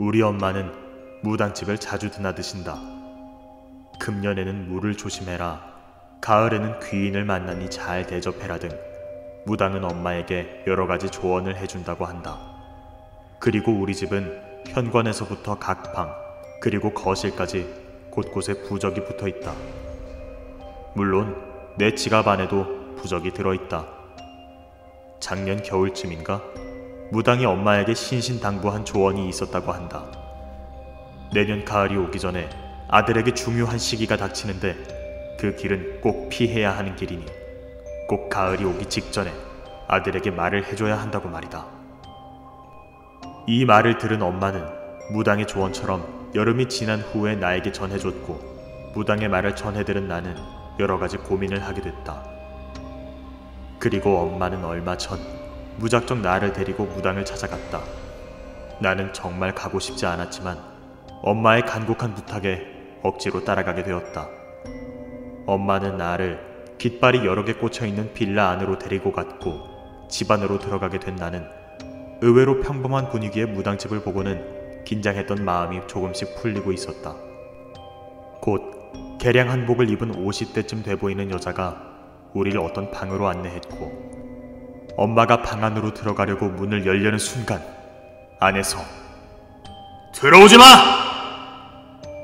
우리 엄마는 무당집을 자주 드나드신다. 금년에는 물을 조심해라, 가을에는 귀인을 만나니 잘 대접해라 등 무당은 엄마에게 여러가지 조언을 해준다고 한다. 그리고 우리 집은 현관에서부터 각 방, 그리고 거실까지 곳곳에 부적이 붙어있다. 물론 내 지갑 안에도 부적이 들어있다. 작년 겨울쯤인가 무당이 엄마에게 신신당부한 조언이 있었다고 한다. 내년 가을이 오기 전에 아들에게 중요한 시기가 닥치는데 그 길은 꼭 피해야 하는 길이니 꼭 가을이 오기 직전에 아들에게 말을 해줘야 한다고 말이다. 이 말을 들은 엄마는 무당의 조언처럼 여름이 지난 후에 나에게 전해줬고, 무당의 말을 전해들은 나는 여러가지 고민을 하게 됐다. 그리고 엄마는 얼마 전 무작정 나를 데리고 무당을 찾아갔다. 나는 정말 가고 싶지 않았지만 엄마의 간곡한 부탁에 억지로 따라가게 되었다. 엄마는 나를 깃발이 여러 개 꽂혀있는 빌라 안으로 데리고 갔고, 집 안으로 들어가게 된 나는 의외로 평범한 분위기의 무당집을 보고는 긴장했던 마음이 조금씩 풀리고 있었다. 곧 개량 한복을 입은 50대쯤 돼 보이는 여자가 우리를 어떤 방으로 안내했고, 엄마가 방 안으로 들어가려고 문을 열려는 순간 안에서 "들어오지 마!"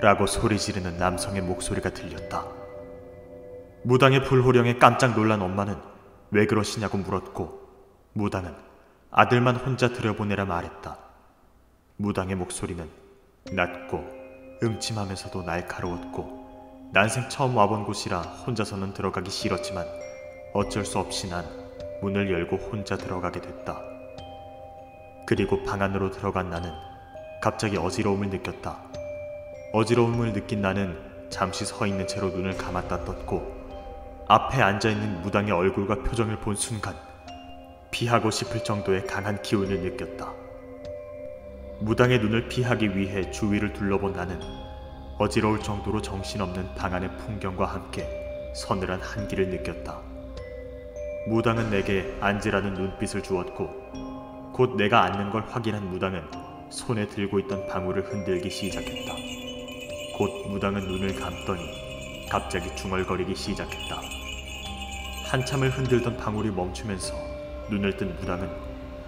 라고 소리 지르는 남성의 목소리가 들렸다. 무당의 불호령에 깜짝 놀란 엄마는 왜 그러시냐고 물었고, 무당은 아들만 혼자 들여보내라 말했다. 무당의 목소리는 낮고 음침하면서도 날카로웠고, 난생 처음 와본 곳이라 혼자서는 들어가기 싫었지만 어쩔 수 없이 난 문을 열고 혼자 들어가게 됐다. 그리고 방 안으로 들어간 나는 갑자기 어지러움을 느꼈다. 어지러움을 느낀 나는 잠시 서 있는 채로 눈을 감았다 떴고, 앞에 앉아있는 무당의 얼굴과 표정을 본 순간 피하고 싶을 정도의 강한 기운을 느꼈다. 무당의 눈을 피하기 위해 주위를 둘러본 나는 어지러울 정도로 정신없는 방 안의 풍경과 함께 서늘한 한기를 느꼈다. 무당은 내게 앉으라는 눈빛을 주었고, 곧 내가 앉는 걸 확인한 무당은 손에 들고 있던 방울을 흔들기 시작했다. 곧 무당은 눈을 감더니 갑자기 중얼거리기 시작했다. 한참을 흔들던 방울이 멈추면서 눈을 뜬 무당은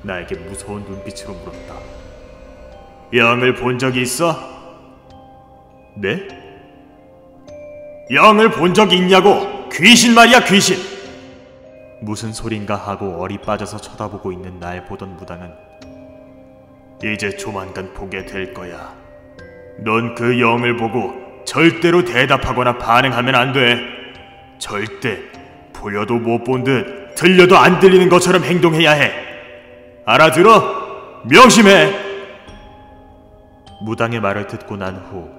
나에게 무서운 눈빛으로 물었다. "영을 본 적이 있어?" "네?" "영을 본 적이 있냐고! 귀신 말이야, 귀신!" 무슨 소린가 하고 얼이 빠져서 쳐다보고 있는 날 보던 무당은 "이제 조만간 보게 될 거야. 넌 그 영을 보고 절대로 대답하거나 반응하면 안 돼. 절대 보여도 못 본 듯 들려도 안 들리는 것처럼 행동해야 해. 알아들어? 명심해!" 무당의 말을 듣고 난 후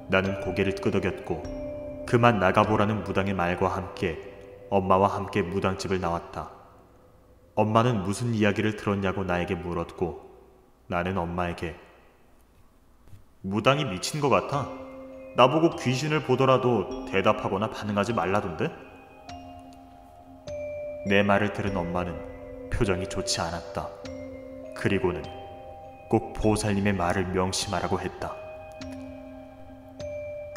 나는 고개를 끄덕였고, 그만 나가보라는 무당의 말과 함께 엄마와 함께 무당집을 나왔다. 엄마는 무슨 이야기를 들었냐고 나에게 물었고, 나는 엄마에게 "무당이 미친 것 같아. 나보고 귀신을 보더라도 대답하거나 반응하지 말라던데?" 내 말을 들은 엄마는 표정이 좋지 않았다. 그리고는 꼭 보살님의 말을 명심하라고 했다.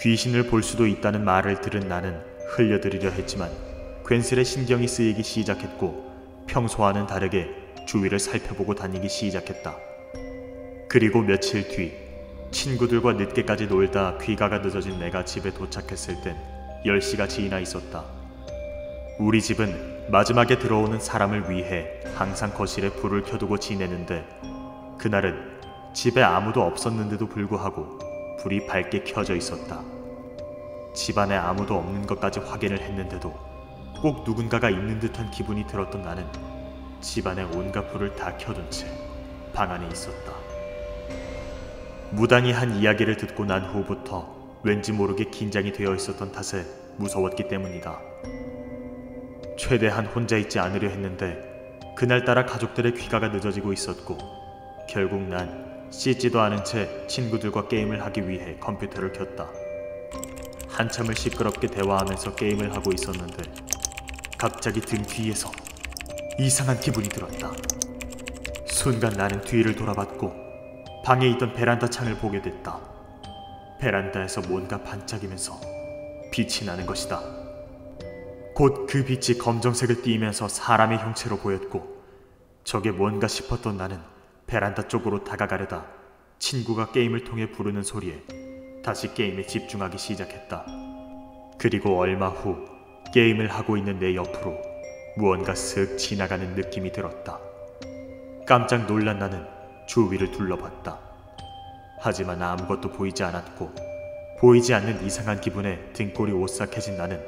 귀신을 볼 수도 있다는 말을 들은 나는 흘려들으려 했지만 괜스레 신경이 쓰이기 시작했고, 평소와는 다르게 주위를 살펴보고 다니기 시작했다. 그리고 며칠 뒤 친구들과 늦게까지 놀다 귀가가 늦어진 내가 집에 도착했을 땐 10시가 지나 있었다. 우리 집은 마지막에 들어오는 사람을 위해 항상 거실에 불을 켜두고 지내는데, 그날은 집에 아무도 없었는데도 불구하고 불이 밝게 켜져 있었다. 집안에 아무도 없는 것까지 확인을 했는데도 꼭 누군가가 있는 듯한 기분이 들었던 나는 집안에 온갖 불을 다 켜둔 채 방 안에 있었다. 무당이 한 이야기를 듣고 난 후부터 왠지 모르게 긴장이 되어 있었던 탓에 무서웠기 때문이다. 최대한 혼자 있지 않으려 했는데 그날따라 가족들의 귀가가 늦어지고 있었고, 결국 난 씻지도 않은 채 친구들과 게임을 하기 위해 컴퓨터를 켰다. 한참을 시끄럽게 대화하면서 게임을 하고 있었는데 갑자기 등 뒤에서 이상한 기분이 들었다. 순간 나는 뒤를 돌아봤고 방에 있던 베란다 창을 보게 됐다. 베란다에서 뭔가 반짝이면서 빛이 나는 것이다. 곧 그 빛이 검정색을 띠면서 사람의 형체로 보였고, 저게 뭔가 싶었던 나는 베란다 쪽으로 다가가려다 친구가 게임을 통해 부르는 소리에 다시 게임에 집중하기 시작했다. 그리고 얼마 후 게임을 하고 있는 내 옆으로 무언가 슥 지나가는 느낌이 들었다. 깜짝 놀란 나는 주위를 둘러봤다. 하지만 아무것도 보이지 않았고, 보이지 않는 이상한 기분에 등골이 오싹해진 나는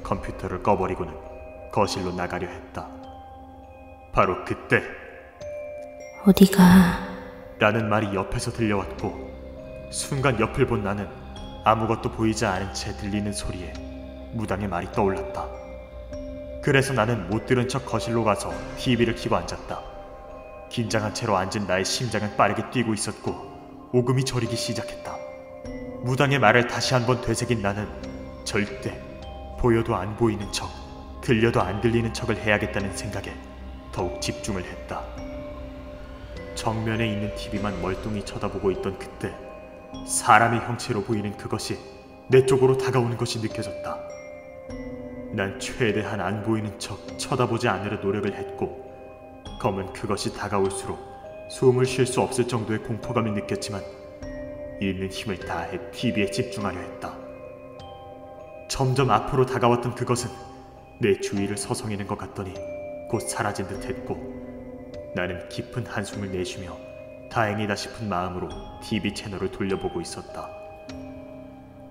컴퓨터를 꺼버리고는 거실로 나가려 했다. 바로 그때 어디가? 라는 말이 옆에서 들려왔고, 순간 옆을 본 나는 아무것도 보이지 않은 채 들리는 소리에 무당의 말이 떠올랐다. 그래서 나는 못 들은 척 거실로 가서 TV를 켜고 앉았다. 긴장한 채로 앉은 나의 심장은 빠르게 뛰고 있었고 오금이 저리기 시작했다. 무당의 말을 다시 한번 되새긴 나는 절대 보여도 안 보이는 척, 들려도 안 들리는 척을 해야겠다는 생각에 더욱 집중을 했다. 정면에 있는 TV만 멀뚱히 쳐다보고 있던 그때 사람의 형체로 보이는 그것이 내 쪽으로 다가오는 것이 느껴졌다. 난 최대한 안 보이는 척 쳐다보지 않으려 노력을 했고, 검은 그것이 다가올수록 숨을 쉴 수 없을 정도의 공포감을 느꼈지만 있는 힘을 다해 TV에 집중하려 했다. 점점 앞으로 다가왔던 그것은 내 주위를 서성이는 것 같더니 곧 사라진 듯 했고, 나는 깊은 한숨을 내쉬며 다행이다 싶은 마음으로 TV 채널을 돌려보고 있었다.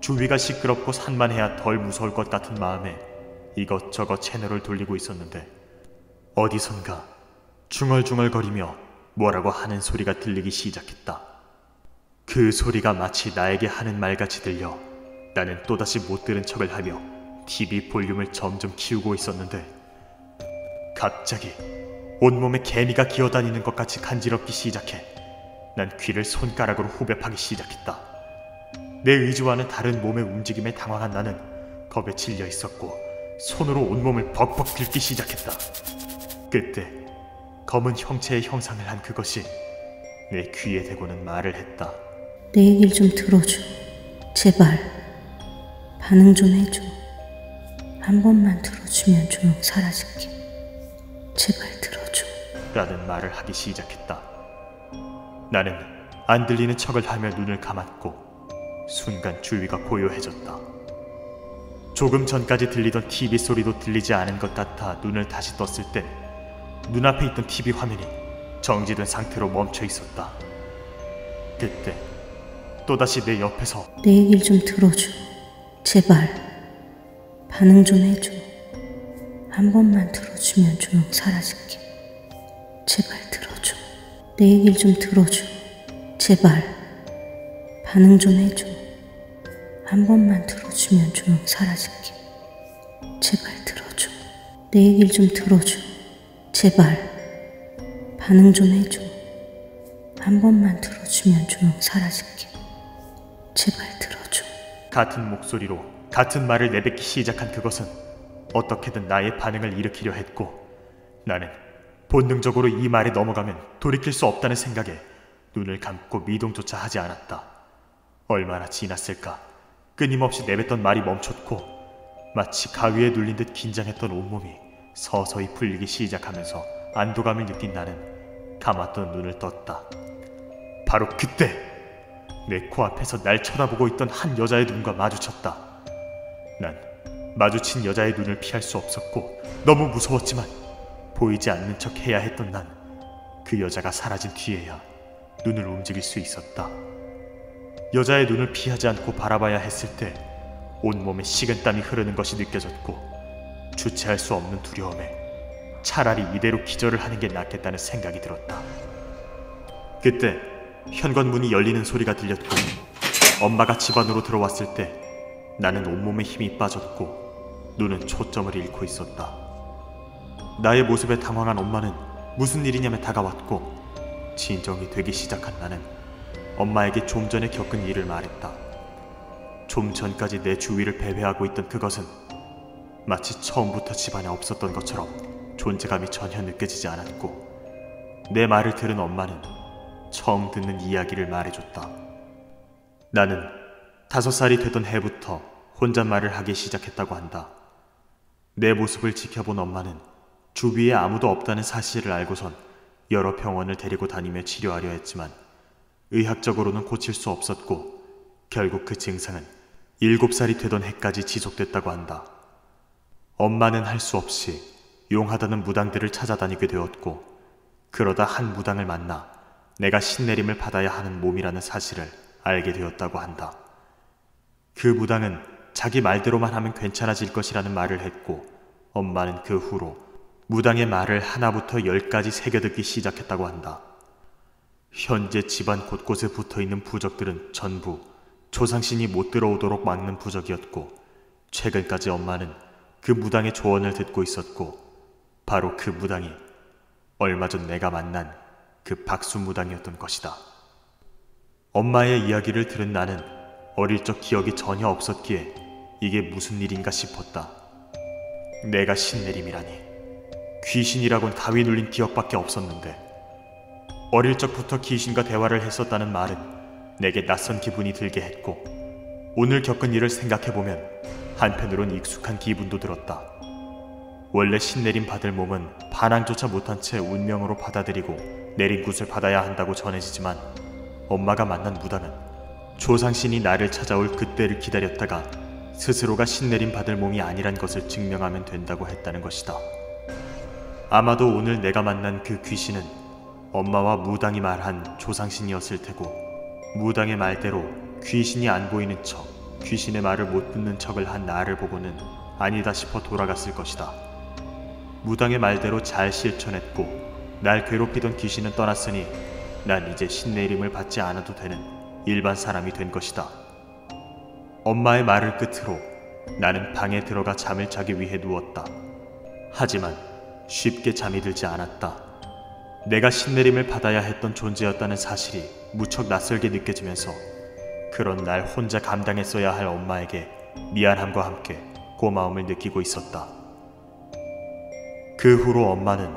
주위가 시끄럽고 산만해야 덜 무서울 것 같은 마음에 이것저것 채널을 돌리고 있었는데 어디선가 중얼중얼거리며 뭐라고 하는 소리가 들리기 시작했다. 그 소리가 마치 나에게 하는 말같이 들려 나는 또다시 못 들은 척을 하며 TV 볼륨을 점점 키우고 있었는데 갑자기 온몸에 개미가 기어다니는 것 같이 간지럽기 시작해 난 귀를 손가락으로 후벼파기 시작했다. 내 의지와는 다른 몸의 움직임에 당황한 나는 겁에 질려 있었고 손으로 온몸을 벅벅 긁기 시작했다. 그때 검은 형체의 형상을 한 그것이 내 귀에 대고는 말을 했다. 내 얘기를 좀 들어줘. 제발. 반응 좀 해줘. 한 번만 들어주면 조용 사라질게. 제발 들어줘. 라는 말을 하기 시작했다. 나는 안 들리는 척을 하며 눈을 감았고 순간 주위가 고요해졌다. 조금 전까지 들리던 TV 소리도 들리지 않은 것 같아 눈을 다시 떴을 땐 눈앞에 있던 TV 화면이 정지된 상태로 멈춰 있었다. 그때 또다시 내 옆에서 내 얘기를 좀 들어줘. 제발. 반응 좀 해줘. 한 번만 들어주면 조용 사라질게. 제발 들어줘. 내 얘기를 좀 들어줘. 제발. 반응 좀 해줘. 한 번만 들어주면 조용 사라질게. 제발 들어줘. 내 얘기를 좀 들어줘. 제발. 반응 좀 해줘. 한 번만 들어주면 조용 사라질게. 제발 들어줘. 같은 목소리로 같은 말을 내뱉기 시작한 그것은 어떻게든 나의 반응을 일으키려 했고 나는 본능적으로 이 말에 넘어가면 돌이킬 수 없다는 생각에 눈을 감고 미동조차 하지 않았다. 얼마나 지났을까. 끊임없이 내뱉던 말이 멈췄고 마치 가위에 눌린 듯 긴장했던 온몸이 서서히 풀리기 시작하면서 안도감을 느낀 나는 감았던 눈을 떴다. 바로 그때 내 코앞에서 날 쳐다보고 있던 한 여자의 눈과 마주쳤다. 난 마주친 여자의 눈을 피할 수 없었고 너무 무서웠지만 보이지 않는 척 해야 했던 난 그 여자가 사라진 뒤에야 눈을 움직일 수 있었다. 여자의 눈을 피하지 않고 바라봐야 했을 때 온몸에 식은땀이 흐르는 것이 느껴졌고 주체할 수 없는 두려움에 차라리 이대로 기절을 하는 게 낫겠다는 생각이 들었다. 그때 현관문이 열리는 소리가 들렸고 엄마가 집 안으로 들어왔을 때 나는 온몸에 힘이 빠졌고 눈은 초점을 잃고 있었다. 나의 모습에 당황한 엄마는 무슨 일이냐며 다가왔고 진정이 되기 시작한 나는 엄마에게 좀 전에 겪은 일을 말했다. 좀 전까지 내 주위를 배회하고 있던 그것은 마치 처음부터 집안에 없었던 것처럼 존재감이 전혀 느껴지지 않았고 내 말을 들은 엄마는 처음 듣는 이야기를 말해줬다. 나는 5살이 되던 해부터 혼잣말을 하기 시작했다고 한다. 내 모습을 지켜본 엄마는 주위에 아무도 없다는 사실을 알고선 여러 병원을 데리고 다니며 치료하려 했지만 의학적으로는 고칠 수 없었고 결국 그 증상은 7살이 되던 해까지 지속됐다고 한다. 엄마는 할 수 없이 용하다는 무당들을 찾아다니게 되었고 그러다 한 무당을 만나 내가 신내림을 받아야 하는 몸이라는 사실을 알게 되었다고 한다. 그 무당은 자기 말대로만 하면 괜찮아질 것이라는 말을 했고 엄마는 그 후로 무당의 말을 하나부터 10까지 새겨듣기 시작했다고 한다. 현재 집안 곳곳에 붙어있는 부적들은 전부 조상신이 못 들어오도록 막는 부적이었고 최근까지 엄마는 그 무당의 조언을 듣고 있었고 바로 그 무당이 얼마 전 내가 만난 그 박수 무당이었던 것이다. 엄마의 이야기를 들은 나는 어릴 적 기억이 전혀 없었기에 이게 무슨 일인가 싶었다. 내가 신내림이라니. 귀신이라곤 가위 눌린 기억밖에 없었는데 어릴 적부터 귀신과 대화를 했었다는 말은 내게 낯선 기분이 들게 했고 오늘 겪은 일을 생각해보면 한편으론 익숙한 기분도 들었다. 원래 신내림 받을 몸은 반항조차 못한 채 운명으로 받아들이고 내린 굿을 받아야 한다고 전해지지만 엄마가 만난 무당은 조상신이 나를 찾아올 그때를 기다렸다가 스스로가 신내림 받을 몸이 아니란 것을 증명하면 된다고 했다는 것이다. 아마도 오늘 내가 만난 그 귀신은 엄마와 무당이 말한 조상신이었을 테고 무당의 말대로 귀신이 안 보이는 척, 귀신의 말을 못 듣는 척을 한 나를 보고는 아니다 싶어 돌아갔을 것이다. 무당의 말대로 잘 실천했고 날 괴롭히던 귀신은 떠났으니 난 이제 신내림을 받지 않아도 되는 일반 사람이 된 것이다. 엄마의 말을 끝으로 나는 방에 들어가 잠을 자기 위해 누웠다. 하지만 쉽게 잠이 들지 않았다. 내가 신내림을 받아야 했던 존재였다는 사실이 무척 낯설게 느껴지면서 그런 날 혼자 감당했어야 할 엄마에게 미안함과 함께 고마움을 느끼고 있었다. 그 후로 엄마는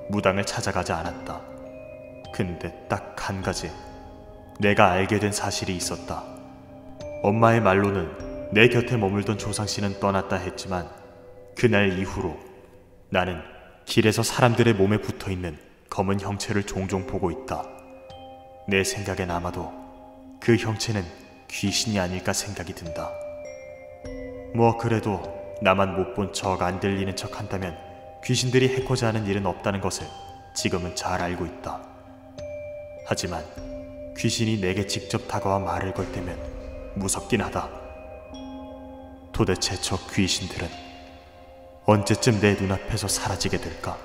무당을 찾아가지 않았다. 근데 딱 한 가지 내가 알게 된 사실이 있었다. 엄마의 말로는 내 곁에 머물던 조상씨는 떠났다 했지만 그날 이후로 나는 길에서 사람들의 몸에 붙어있는 검은 형체를 종종 보고 있다. 내 생각엔 아마도 그 형체는 귀신이 아닐까 생각이 든다. 뭐 그래도 나만 못 본 척 안 들리는 척 한다면 귀신들이 해코지 하는 일은 없다는 것을 지금은 잘 알고 있다. 하지만 귀신이 내게 직접 다가와 말을 걸 때면 무섭긴 하다. 도대체 저 귀신들은 언제쯤 내 눈앞에서 사라지게 될까?